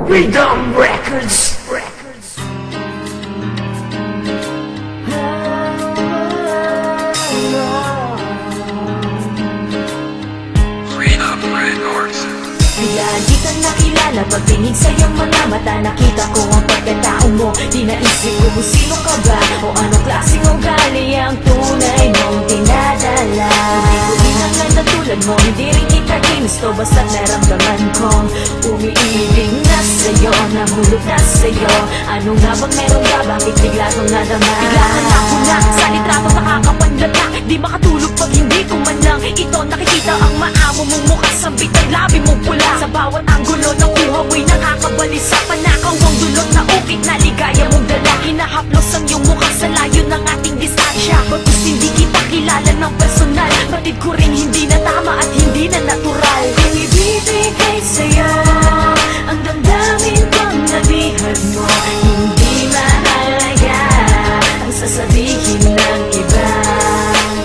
Rhythm Records. Bigla di ka nakilala, pagtingin sa iyong mga mata, nakita ko ang pagkatao mo. Di naisip ko kung sino ka ba o anong klaseng ugali ang tunay mong dinadala. Hindi ko inangan na tulad mo, hindi rin kita ginusto, basta't naramdaman kong umiibig na sa'yo, nahulog na sa'yo. Ano nga bang meron ka, bakit bigla kong nadama? Bigla ka na ako na, sa litrato nakakapanlata. Di makatulog pag hindi ko man lang ito nakikita. Ang maamo mong mukha, sambit ang labi mong pula. Sa bawat anggulo ng uhaw ay nakakabalisa. Panakawang dulot na ukit na ligaya mong dala. Hinahaplos ang iyong mukha sa layo ng ating distansya. Bagkus hindi kita kilala ng personal, batid ko rin hindi na tama at hindi na natural. Kung ibibigay sa'yo ang damdamin kong nabihag mo, hindi mahalaga ang sasabihin ng iba.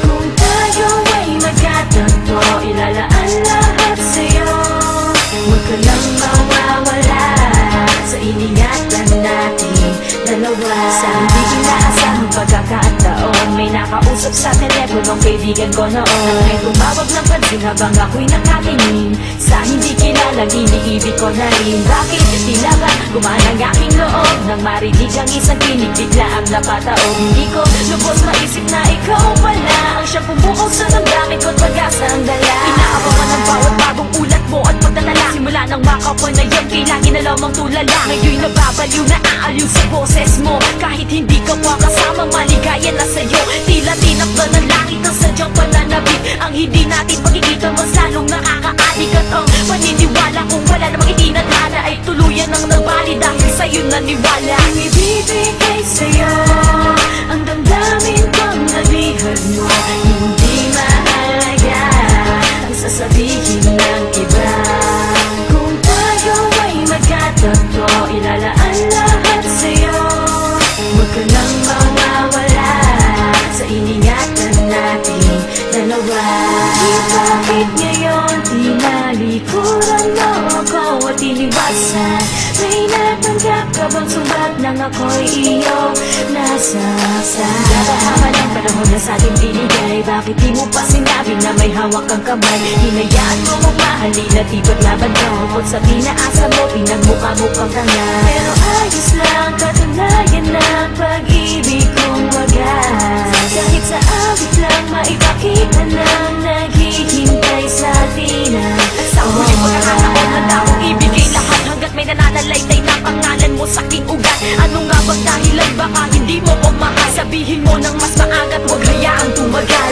Kung tayo ay magkatagpo, ilalaan lahat sa'yo. Huwag ka lang mawawala sa iningatan natin dalawa. Sa hindi inaasahang pagkakataon, may nakausap sa teleponong kaibigan ko noon. Ay tumawag ng pansin habang ako'y nakatingin sa hindi kilalang iniibig ko na rin. Bakit tila ba gumana ang aking loob nang marinig ang isang tinig, bigla ang napataog. Hindi ko lubos maisip na ikaw pala ang siyang pumukaw sa damdamin ko't pag-asa ang dala. Inaabangan ng bawat bagong ulat mo at pagdadala. Simula nang makapanayam, kailangan na lamang tulala. Ngayon'y nababaliw na aaliw sa boses mo. Kahit hindi ka pa kasama, maligaya na sa'yo. Tila tinakda ng langit ang sadyang pananabik. Ang hindi natin pagkikita mas lalong nakakaadik. At ang paniniwala kung wala namang itinadhana ay tuluyan ang nabali dahil sa'yo naniwala. Ibibigay sa'yo ang damdamin kong nabihag mo, hindi mahalaga ang sasabihin ng iba. Kung tayo ay magkatagpo, ilalaan lahat sa'yo. Huwag ka lang mawawala sa iningatan natin dalawa. Bakit ngayon tinalikuran mo ako at iniwasan? May natanggap ka bang sugat nang ako'y iyong nasaktan? Nabahaman ang panahon na sa'ting binigay, bakit di mo pa sinabi na may hawak kang kamay? Hinayaan mo mong mahalin at iba't laban ka. Bukod sa pinaasa mo, pinagmukha mo pang tanga. Pero ayos lang, katunayan ng pag-ibig kong wagas. Kahit sa awit lang, maipakita ng naghihintay sa atin. At sa huling pagkakataon na akong ibigay lahat, hanggat may nananalaytay na pangalan mo sa aking ugat. Ano nga bang dahilan, baka hindi mo ko mahal? Sabihin mo nang mas maangat, huwag hayaang tumagal.